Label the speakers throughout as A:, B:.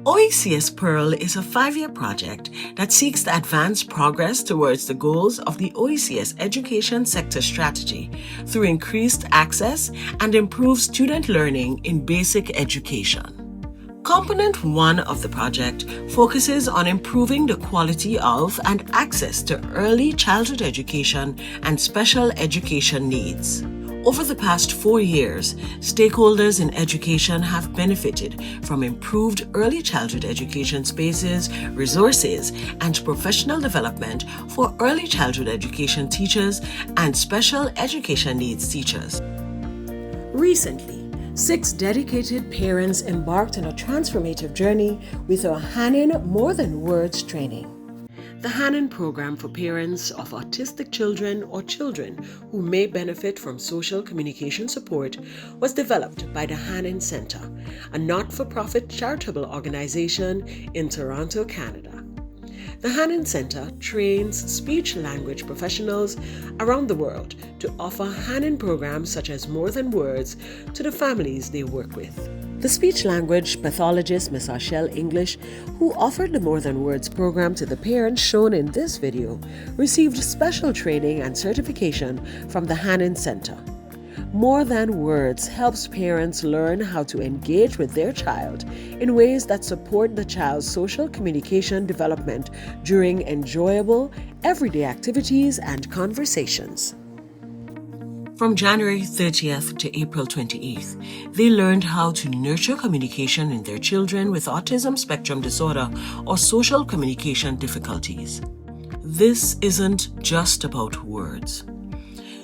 A: OECS Pearl is a 5-year project that seeks to advance progress towards the goals of the OECS education sector strategy through increased access and improved student learning in basic education. Component 1 of the project focuses on improving the quality of and access to early childhood education and special education needs. Over the past 4 years, stakeholders in education have benefited from improved early childhood education spaces, resources, and professional development for early childhood education teachers and special education needs teachers. Recently, 6 dedicated parents embarked on a transformative journey with our Hanin More Than Words training. The Hanin program for parents of autistic children or children who may benefit from social communication support was developed by the Hanin Center, a not-for-profit charitable organization in Toronto, Canada. The Hanin Center trains speech-language professionals around the world to offer Hanin programs such as More Than Words to the families they work with. The speech-language pathologist Ms. Arshelle English, who offered the More Than Words program to the parents shown in this video, received special training and certification from the Hanin Center. More Than Words helps parents learn how to engage with their child in ways that support the child's social communication development during enjoyable, everyday activities and conversations. From January 30th to April 28th, they learned how to nurture communication in their children with autism spectrum disorder or social communication difficulties. This isn't just about words.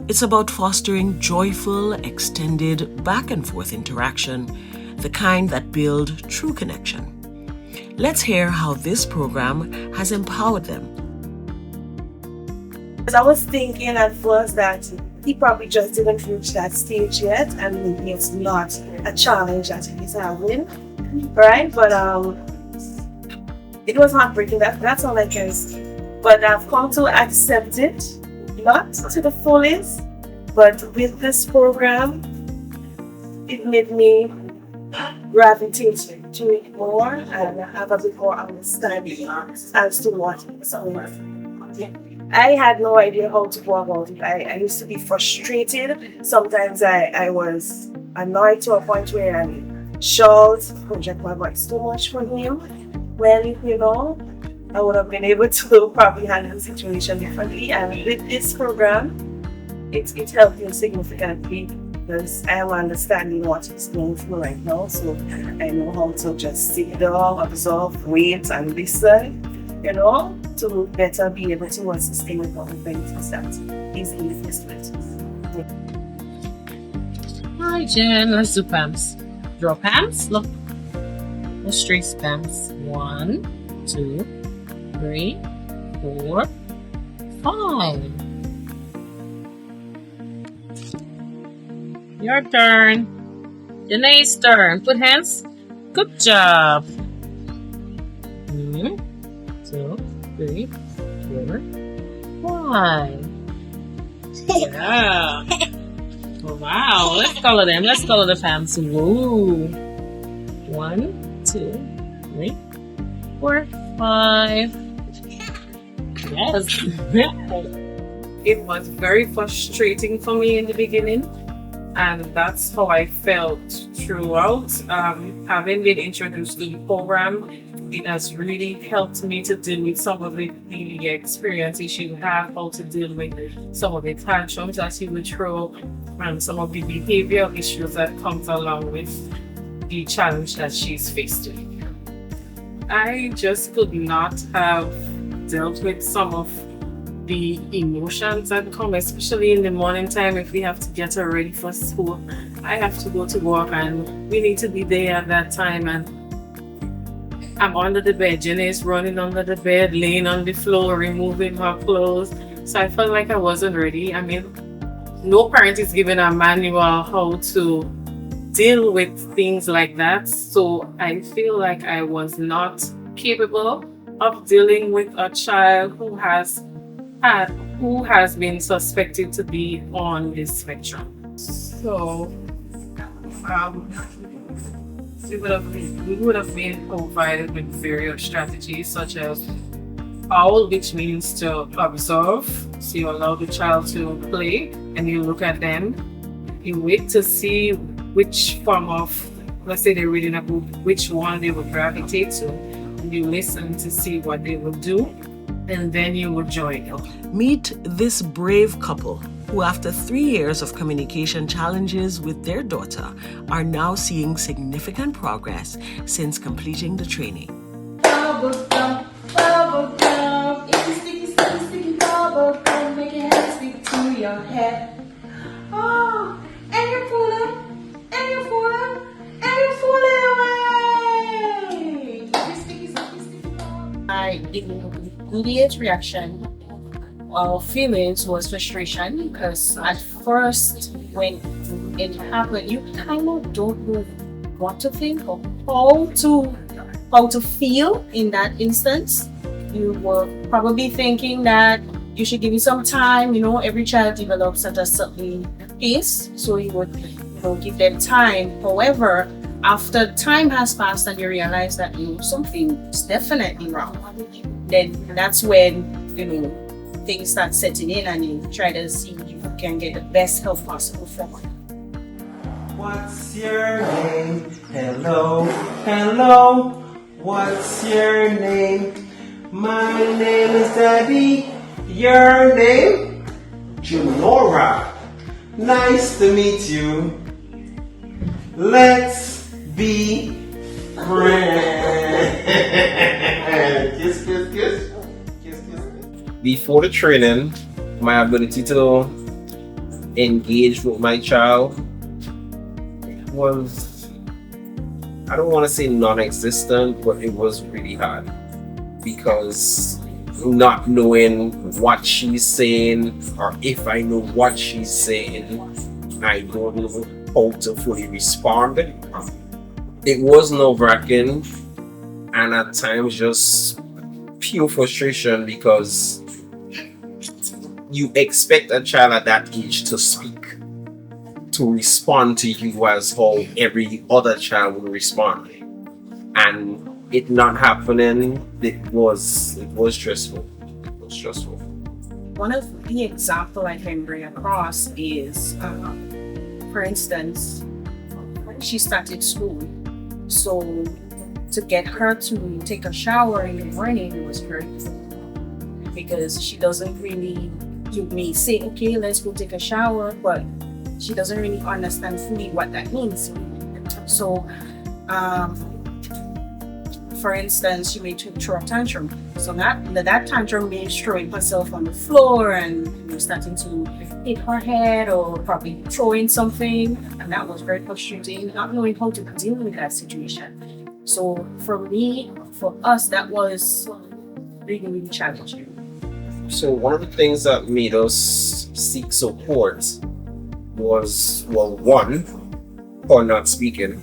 A: It's about fostering joyful, extended, back and forth interaction, the kind that build true connection. Let's hear how this program has empowered them.
B: I was thinking at first that he probably just didn't reach that stage yet, and maybe it's not a challenge that he's having, right? But it was heartbreaking. That's all I can say. But I've come to accept it. Not to the fullest, but with this program, it made me gravitate to it more and have a bit more understanding as to what it's all about. I had no idea how to go about it. I used to be frustrated. Sometimes I was annoyed to a point where I shout, project my voice too much for him. Well, I would have been able to probably handle the situation differently. And with this program, it helped me significantly because I am understanding what he's going through right now. So I know how to just sit down, observe, wait, and listen, to better be able to assist him with all the benefits that he's faced with.
C: Hi, Jen. Let's do pams. Draw pams. Look. Let's trace pams. 1, 2, 3, 4, 5. Your turn. Janae's turn. Put hands. Good job. 1, 2, 3, 4, 5. Yeah. Wow. Let's color them. Let's color the pams. Woo. 1, 2, 3, 4, 5. Yes.
D: It was very frustrating for me in the beginning, and that's how I felt throughout. Having been introduced to the program, it has really helped me to deal with some of the experiences she had, how to deal with some of the tantrums that she would throw, and some of the behavioral issues that comes along with the challenge that she's faced with. I just could not have dealt with some of the emotions that come, especially in the morning time if we have to get her ready for school. I have to go to work and we need to be there at that time, and I'm under the bed. Jenny is running under the bed, laying on the floor, removing her clothes. So I felt like I wasn't ready. I mean, no parent is given a manual how to deal with things like that. So I feel like I was not capable of dealing with a child who has been suspected to be on this spectrum. So we would have been provided with various strategies such as OWL, which means to observe. So you allow the child to play and you look at them. You wait to see which form of, let's say they're reading a book, which one they would gravitate to. And you listen to see what they will do, and then you will join them.
A: Meet this brave couple who, after 3 years of communication challenges with their daughter, are now seeing significant progress since completing the training.
E: Bubble gum, it's sticky, sticky, sticky bubble gum, make your head stick to your head. Oh, and you pull it, and you pull it, and you pull it away. It's sticky, sticky, sticky bubble.
C: My immediate reaction or feelings was frustration, because at first when it happened, you kind of don't know what to think or how to feel in that instance. You were probably thinking that you should give it some time. Every child develops at a certain pace, so you would give them time. However, after time has passed and you realize that something is definitely wrong, then that's when things start setting in and you try to see if you can get the best help possible for them.
F: What's your name? Hello, hello. What's your name? My name is Daddy. Your name? Junora. Nice to meet you. Let's be friends. Kiss, kiss, kiss. Kiss, kiss, kiss. Before the training, my ability to engage with my child was, I don't want to say non-existent, but it was really hard, because not knowing what she's saying, or if I know what she's saying, I don't know how to fully respond. It was nerve-wracking, and at times just pure frustration, because you expect a child at that age to speak, to respond to you as how every other child would respond, and it not happening, it was stressful. It was stressful.
B: One of the example I can bring across is, for instance, when she started school, so to get her to take a shower in the morning was very difficult, because she doesn't really, you may say, okay, let's go take a shower, but she doesn't really understand fully what that means. So, for instance, she may throw a tantrum. So that tantrum means throwing herself on the floor and starting to hit her head, or probably throwing something, and that was very frustrating, not knowing how to deal with that situation. So for us, that was really, really challenging.
F: So one of the things that made us seek support was, well, one, for not speaking.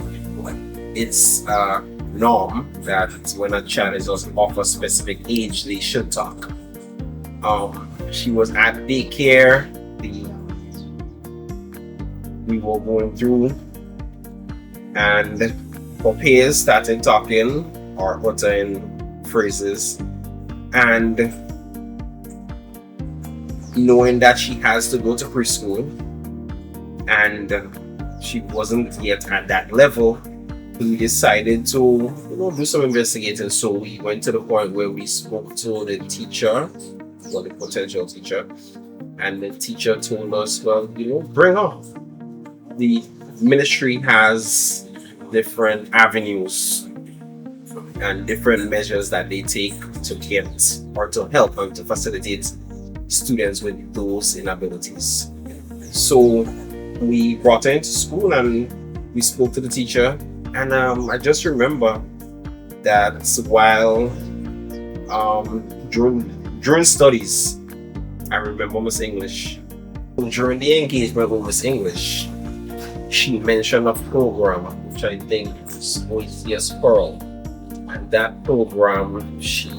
F: It's a norm that when a child is of a specific age, they should talk. She was at daycare. We were going through, and her peers started talking or uttering phrases, and knowing that she has to go to preschool, and she wasn't yet at that level, we decided to do some investigating. So we went to the point where we spoke to the teacher, or the potential teacher, and the teacher told us, well, bring her. The ministry has different avenues and different measures that they take to get or to help and to facilitate students with those inabilities. So we brought her into school and we spoke to the teacher, and I just remember that while during studies, I remember Miss English. During the engagement with Miss English, she mentioned a program which I think is OECS Pearl, and that program, she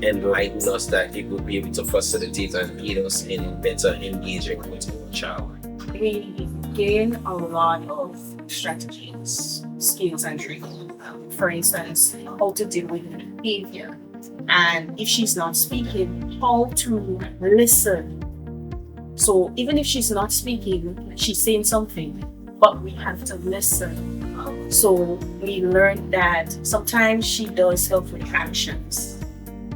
F: enlightened us that it would be able to facilitate and aid us in better engaging with our child.
B: We gain a lot of strategies.
C: skills and training. For instance, how to deal with behavior. And if she's not speaking, how to listen. So even if she's not speaking, she's saying something, but we have to listen. So we learned that sometimes she does help with actions.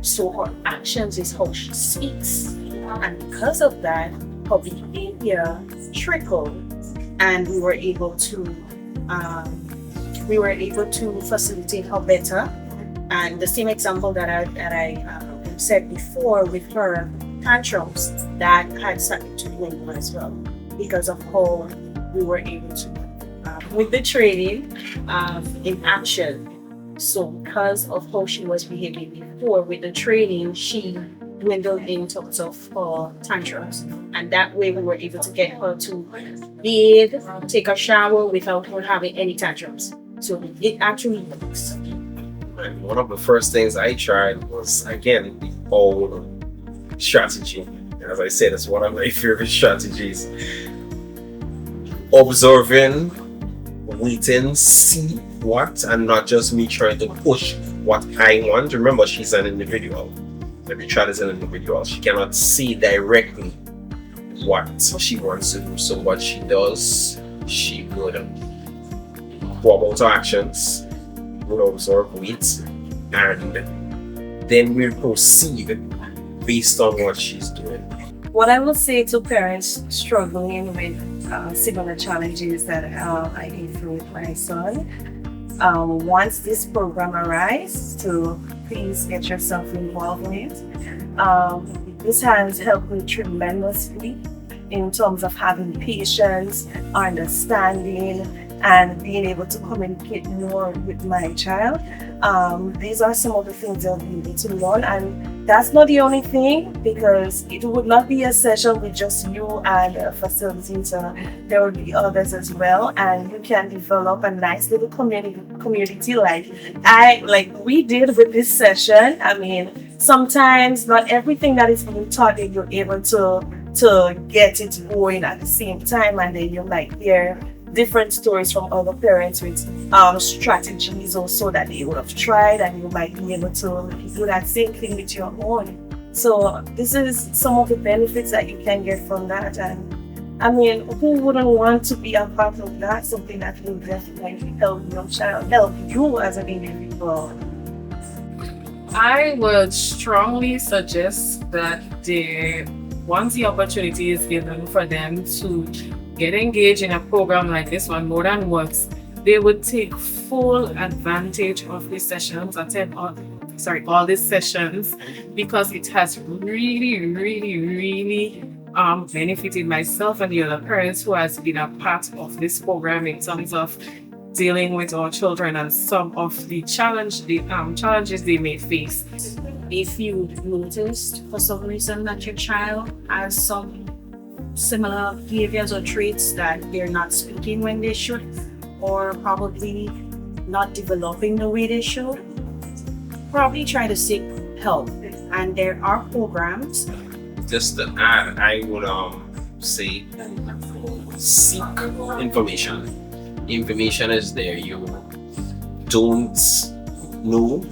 C: So her actions is how she speaks. And because of that, her behavior trickled, and we were able to facilitate her better. And the same example that I said before with her tantrums, that had something to do with it as well, because of how we were able to with the training in action. So because of how she was behaving before, with the training, she dwindled in terms of her tantrums, and that way we were able to get her to bathe, take a shower without her having any tantrums. So it actually works.
F: And one of the first things I tried was, again, the whole strategy. As I said, it's one of my favorite strategies. Observing, waiting, see what, and not just me trying to push what I want. Remember, she's an individual. Every child is an individual. She cannot see directly what she wants to do. So what she does, she would go about her actions, would observe, wait, and then we'll proceed based on what she's doing.
B: What I will say to parents struggling with similar challenges that I go through with my son, once this program arrives, to please get yourself involved in it. This has helped me tremendously in terms of having patience, understanding, and being able to communicate more with my child. These are some of the things that we need to learn, and that's not the only thing, because it would not be a session with just you and a facilitator. There will be others as well, and you can develop a nice little community like we did with this session. I mean, sometimes not everything that is being taught that you're able to get it going at the same time, and then you might hear different stories from other parents with strategies also that they would have tried, and you might be able to do that same thing with your own. So this is some of the benefits that you can get from that, and I mean, who wouldn't want to be a part of that? Something that will definitely help your child, help you as an individual.
D: I would strongly suggest that once the opportunity is given for them to get engaged in a program like this one, More Than Words, they would take full advantage of these sessions, attend all these sessions, because it has really benefited myself and the other parents who has been a part of this program in terms of dealing with our children and some of the challenges they may face.
C: If you noticed for some reason that your child has some similar behaviors or traits, that they're not speaking when they should, or probably not developing the way they should, probably try to seek help. And there are programs.
F: Just to add, I would say seek information. Information is there. You don't know,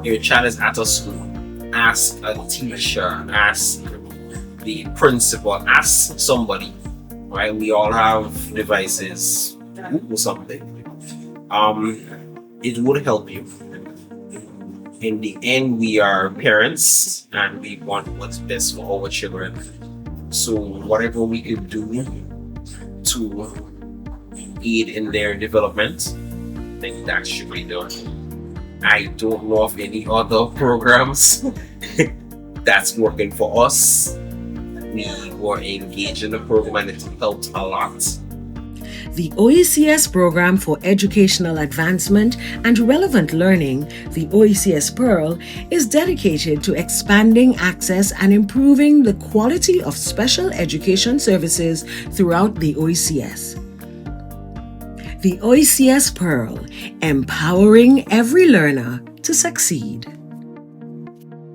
F: your child is at a school, ask a teacher, ask the principal, ask somebody, right? We all have devices, Google something. It would help you. In the end, we are parents and we want what's best for our children. So whatever we could do to aid in their development, I think that should be done. I don't know of any other programs that's working for us. We were engaged in the program and it helped a lot.
A: The OECS Program for Educational Advancement and Relevant Learning, the OECS Pearl, is dedicated to expanding access and improving the quality of special education services throughout the OECS. The OECS Pearl, empowering every learner to succeed.